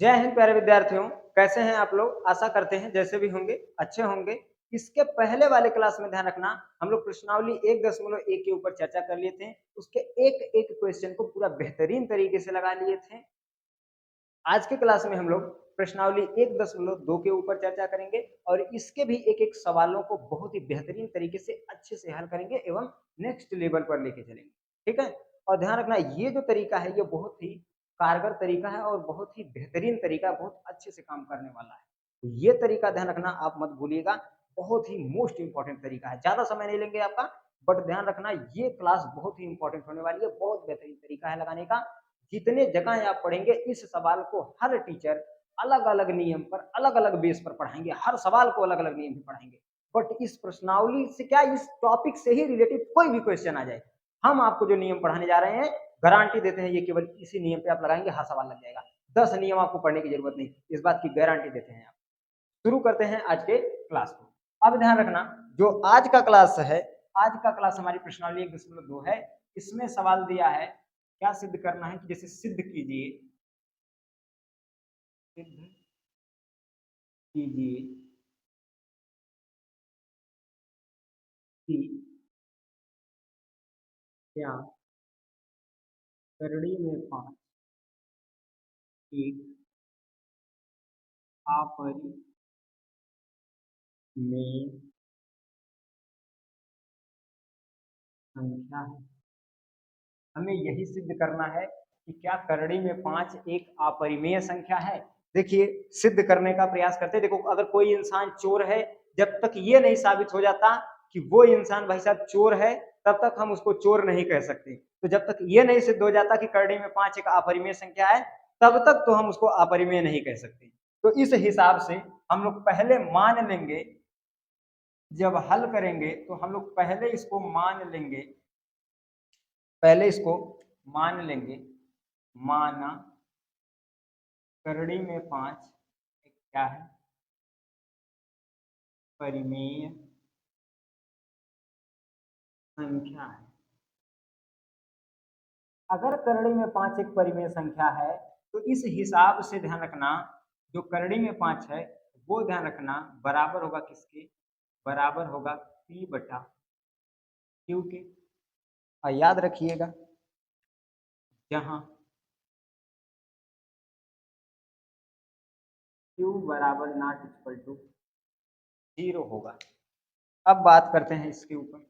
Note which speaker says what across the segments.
Speaker 1: जय हिंद प्यारे विद्यार्थियों, कैसे हैं आप लोग? आशा करते हैं जैसे भी होंगे अच्छे होंगे। इसके पहले वाले क्लास में ध्यान रखना, हम लोग प्रश्नावली 1.1 के ऊपर चर्चा कर लिए थे। उसके एक एक क्वेश्चन को पूरा बेहतरीन तरीके से लगा लिए थे। आज के क्लास में हम लोग प्रश्नावली 1.2 के ऊपर चर्चा करेंगे और इसके भी एक एक सवालों को बहुत ही बेहतरीन तरीके से अच्छे से हल करेंगे एवं नेक्स्ट लेवल पर लेके चलेंगे। ठीक है, और ध्यान रखना ये जो तरीका है ये बहुत ही कारगर तरीका है और बहुत ही बेहतरीन तरीका, बहुत अच्छे से काम करने वाला है। तो ये तरीका ध्यान रखना आप मत भूलिएगा, बहुत ही मोस्ट इंपॉर्टेंट तरीका है। ज्यादा समय नहीं लेंगे आपका, बट ध्यान रखना ये क्लास बहुत ही इंपॉर्टेंट होने वाली है। बहुत बेहतरीन तरीका है लगाने का। जितने जगह आप पढ़ेंगे इस सवाल को हर टीचर अलग अलग नियम पर, अलग अलग बेस पर पढ़ाएंगे। हर सवाल को अलग अलग नियम पे पढ़ाएंगे, बट इस प्रश्नावली से क्या, इस टॉपिक से ही रिलेटेड कोई भी क्वेश्चन आ जाए, हम आपको जो नियम पढ़ाने जा रहे हैं गारंटी देते हैं ये केवल इसी नियम पे आप लगाएंगे, हर सवाल लग जाएगा। 10 नियम आपको पढ़ने की जरूरत नहीं, इस बात की गारंटी देते हैं। आप शुरू करते हैं आज के क्लास को। अब ध्यान रखना, जो आज का क्लास है, आज का क्लास हमारी प्रश्नावली 1.2 है। इसमें सवाल दिया है, क्या सिद्ध करना है कि जैसे सिद्ध कीजिए, सिद्ध कीजिए कि क्या करड़ी में 5 एक अपरिमेय संख्या है। हमें यही सिद्ध करना है कि क्या करड़ी में 5 एक अपरिमेय संख्या है। देखिए, सिद्ध करने का प्रयास करते हैं। देखो, अगर कोई इंसान चोर है, जब तक ये नहीं साबित हो जाता कि वो इंसान भाई साहब चोर है, तब तक हम उसको चोर नहीं कह सकते। तो जब तक ये नहीं सिद्ध हो जाता कि करड़ी में 5 एक अपरिमेय संख्या है, तब तक तो हम उसको अपरिमेय नहीं कह सकते। तो इस हिसाब से हम लोग पहले मान लेंगे, जब हल करेंगे तो हम लोग पहले इसको मान लेंगे, पहले इसको मान लेंगे, माना करड़ी में 5 एक क्या है, परिमेय संख्या है। अगर करड़ी में 5 एक परिमेय संख्या है तो इस हिसाब से ध्यान रखना, जो करड़ी में 5 है वो ध्यान रखना बराबर होगा किसके, बराबर होगा P बटा Q के। और याद रखिएगा, जहां Q बराबर नॉट इक्वल टू 0 होगा। अब बात करते हैं इसके ऊपर।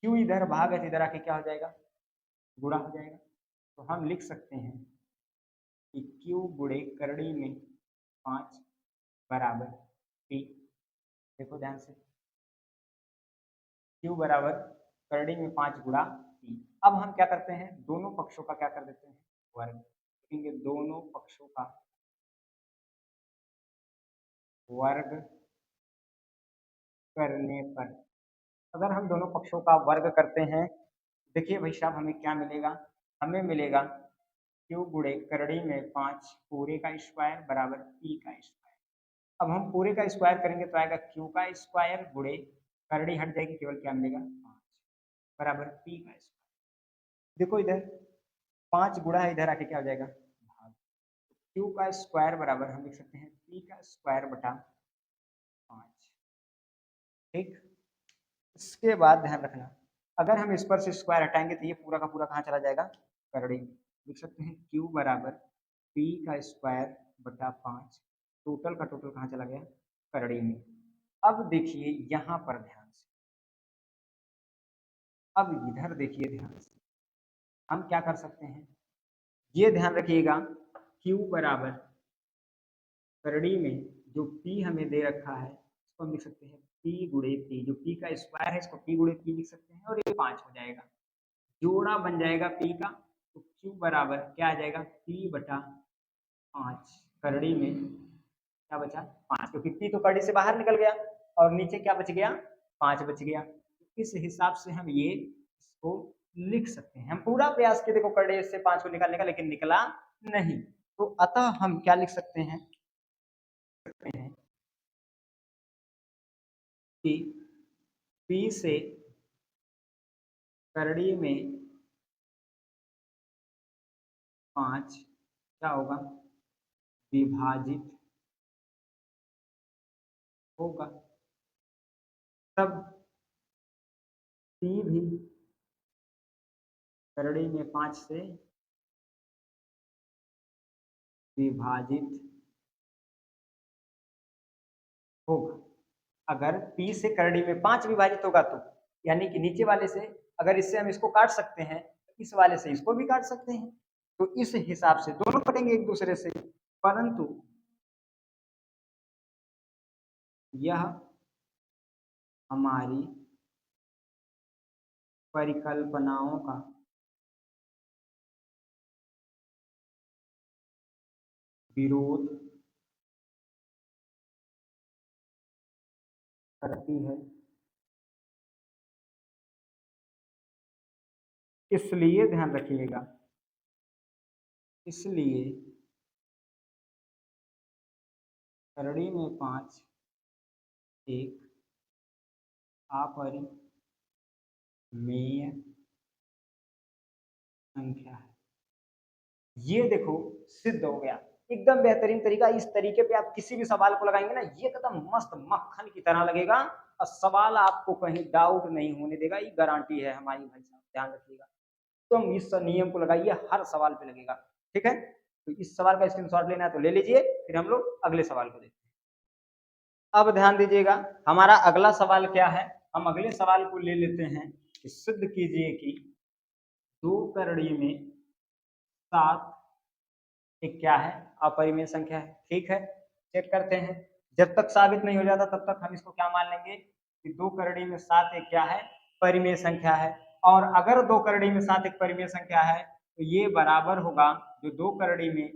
Speaker 1: Q इधर भाग है, इधर आके क्या हो जाएगा, गुणा हो जाएगा। तो हम लिख सकते हैं कि Q गुणे करड़ी में 5 बराबर P। देखो ध्यान से, Q बराबर करड़ी में 5 गुणा P। अब हम क्या करते हैं, दोनों पक्षों का क्या कर देते हैं, वर्ग। लिखेंगे दोनों पक्षों का वर्ग करने पर, अगर हम दोनों पक्षों का वर्ग करते हैं, देखिए भाई साहब हमें क्या मिलेगा, हमें मिलेगा Q गुणे करड़ी में 5 पूरे का स्क्वायर बराबर P का स्क्वायर। अब हम पूरे का स्क्वायर करेंगे तो आएगा Q का स्क्वायर गुणे करड़ी हट जाएगी, केवल क्या मिलेगा 5 बराबर P का स्क्वायर। देखो इधर 5 गुणा है, इधर आके क्या हो जाएगा, भाग। Q का स्क्वायर बराबर हम लिख सकते हैं P का स्क्वायर बटा 5। ठीक, इसके बाद ध्यान रखना, अगर हम इस पर से स्क्वायर हटाएंगे तो ये पूरा का पूरा कहाँ चला जाएगा, करड़ी। लिख सकते हैं Q बराबर P का स्क्वायर बटा 5। टोटल का टोटल कहाँ चला गया, करड़ी में। अब देखिए यहाँ पर ध्यान से, अब इधर देखिए ध्यान से, हम क्या कर सकते हैं, ये ध्यान रखिएगा, Q बराबर करड़ी में जो P हमें दे रखा है इसको हम लिख सकते हैं P गुणे P। जो P का स्क्वायर है इसको P गुणे P लिख सकते हैं और ये 5 हो जाएगा, जोड़ा बन जाएगा P का। तो Q बराबर क्या आ जाएगा, P बटा 5। करड़ी में क्या बचा, 5, क्योंकि P तो करड़ी से बाहर निकल गया और नीचे क्या बच गया, 5 बच गया। इस हिसाब से हम ये इसको लिख सकते हैं। हम पूरा प्रयास किए देखो करड़ी से 5 को निकालने का, लेकिन निकला नहीं। तो अतः हम क्या लिख सकते हैं कि P से करड़ी में 5 क्या होगा, विभाजित होगा, तब p भी करड़ी में 5 से विभाजित होगा। अगर p से करड़ी में 5 विभाजित होगा तो यानी कि नीचे वाले से अगर इससे हम इसको काट सकते हैं, इस वाले से इसको भी काट सकते हैं, तो इस हिसाब से दोनों कटेंगे एक दूसरे से। परंतु यह हमारी परिकल्पनाओं का विरोध करती है, इसलिए ध्यान रखिएगा, इसलिए करड़ी में 5 एक अपरिमेय संख्या है। ये देखो सिद्ध हो गया, एकदम बेहतरीन तरीका। इस तरीके पे आप किसी भी सवाल को लगाएंगे ना, ये एकदम मस्त मक्खन की तरह लगेगा और सवाल आपको कहीं डाउट नहीं होने देगा, ये गारंटी है हमारी, भाई साहब ध्यान रखिएगा। तुम इस नियम को लगाइए, हर सवाल पे लगेगा, ठीक है। तो इस सवाल का स्क्रीनशॉट लेना है तो ले लीजिए, फिर हम लोग अगले सवाल को देखते हैं। अब ध्यान दीजिएगा, हमारा अगला सवाल क्या है। हम अगले सवाल को ले लेते हैं कि सिद्ध कीजिए कि 2 करड़ी में 7 एक क्या है, अपरिमेय संख्या है। ठीक है, चेक करते हैं। जब तक साबित नहीं हो जाता तब तक हम इसको क्या मान लेंगे कि 2 करड़ी में 7 एक क्या है, परिमेय संख्या है। और अगर 2 करड़ी में 7 एक परिमेय संख्या है तो ये बराबर होगा, जो 2 करड़ी में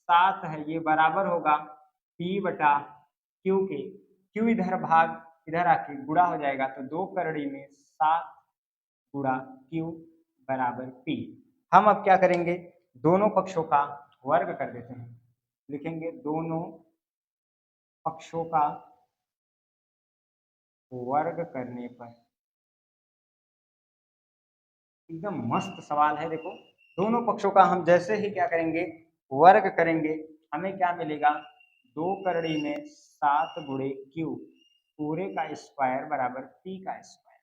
Speaker 1: 7 है ये बराबर होगा p बटा q के। q इधर भाग इधर आके गुणा हो जाएगा, तो 2 करड़ी में 7 गुणा q बराबर p। हम अब क्या करेंगे, दोनों पक्षों का वर्ग कर देते हैं। लिखेंगे दोनों पक्षों का वर्ग करने पर, एकदम मस्त सवाल है। देखो दोनों पक्षों का हम जैसे ही क्या करेंगे, वर्ग करेंगे, हमें क्या मिलेगा, 2 करड़ी में 7 गुणे q पूरे का स्क्वायर बराबर p का स्क्वायर।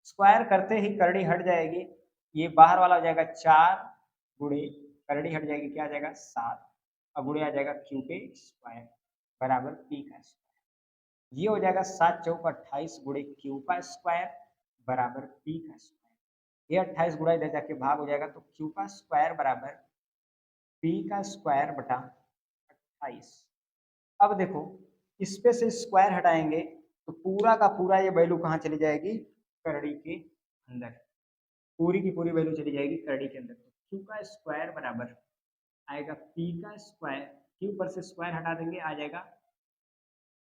Speaker 1: स्क्वायर करते ही करड़ी हट जाएगी, ये बाहर वाला हो जाएगा 4 गुणे करड़ी हट जाएगी, क्या आ जाएगा 7 और गुणे आ जाएगा q के स्क्वायर बराबर p का स्क्वायर। ये हो जाएगा 7 चौक 28 गुणे q का स्क्वायर बराबर p का स्क्वायर। ये 28 गुणा इधर जाके भाग हो जाएगा, तो q का स्क्वायर बराबर p का स्क्वायर बटा 28। अब देखो इस पे से स्क्वायर हटाएंगे तो पूरा का पूरा ये वैल्यू कहाँ चली जाएगी, करड़ी के अंदर, पूरी की पूरी वैल्यू चली जाएगी करड़ी के अंदर। तो q का स्क्वायर बराबर आएगा p का स्क्वायर, q पर से स्क्वायर हटा देंगे आ जाएगा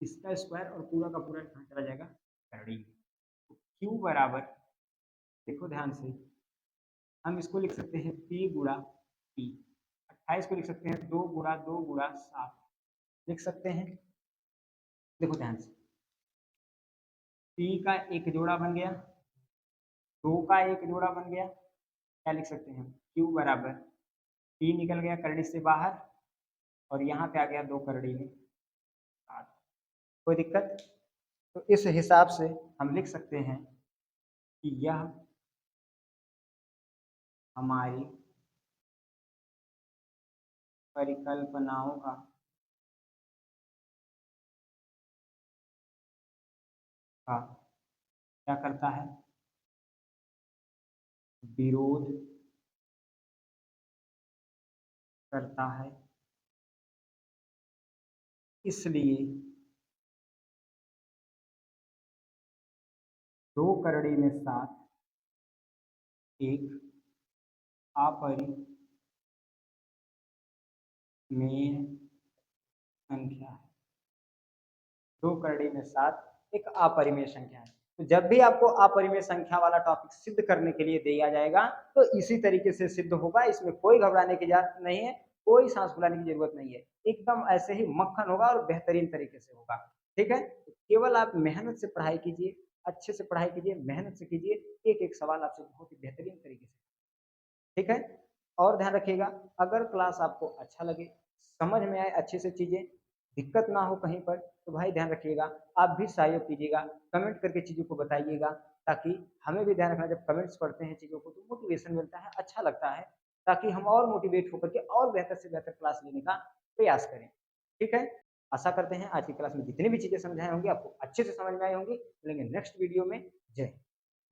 Speaker 1: इसका स्क्वायर और पूरा का पूरा कहाँ चला जाएगा, करड़ी। तो q बराबर, देखो ध्यान से, हम इसको लिख सकते हैं p गुणा p, 28 को लिख सकते हैं 2 गुणा 2 गुणा 7 लिख सकते हैं। देखो ध्यान से, p का एक जोड़ा बन गया, 2 का एक जोड़ा बन गया, क्या लिख सकते हैं, q बराबर p निकल गया करड़ी से बाहर और यहाँ पे आ गया 2 करड़ी में 7। कोई दिक्कत, तो इस हिसाब से हम लिख सकते हैं कि यह हमारी परिकल्पनाओं का क्या करता है, विरोध करता है, इसलिए 2 करड़ी में 7 एक अपरिमेय संख्या है। 2 करड़ी में 7 एक अपरिमेय संख्या है। तो जब भी आपको अपरिमेय संख्या वाला टॉपिक सिद्ध करने के लिए दिया जाएगा तो इसी तरीके से सिद्ध होगा, इसमें कोई घबराने की जरूरत नहीं है, कोई सांस फुलाने की जरूरत नहीं है, एकदम ऐसे ही मक्खन होगा और बेहतरीन तरीके से होगा। ठीक है, तो केवल आप मेहनत से पढ़ाई कीजिए, अच्छे से पढ़ाई कीजिए, मेहनत से कीजिए, एक एक सवाल आपसे बहुत ही बेहतरीन तरीके से। ठीक है, और ध्यान रखिएगा, अगर क्लास आपको अच्छा लगे समझ में आए अच्छे से चीज़ें, दिक्कत ना हो कहीं पर, तो भाई ध्यान रखिएगा, आप भी सहयोग कीजिएगा, कमेंट करके चीज़ों को बताइएगा, ताकि हमें भी ध्यान रखना जब कमेंट्स पढ़ते हैं चीज़ों को तो मोटिवेशन मिलता है, अच्छा लगता है, ताकि हम और मोटिवेट होकर के और बेहतर से बेहतर क्लास लेने का प्रयास करें। ठीक है? आशा करते हैं आज की क्लास में जितनी भी चीज़ें समझाई होंगी आपको अच्छे से समझ में आई होंगी। मिलेंगे नेक्स्ट वीडियो में। जय हिंद।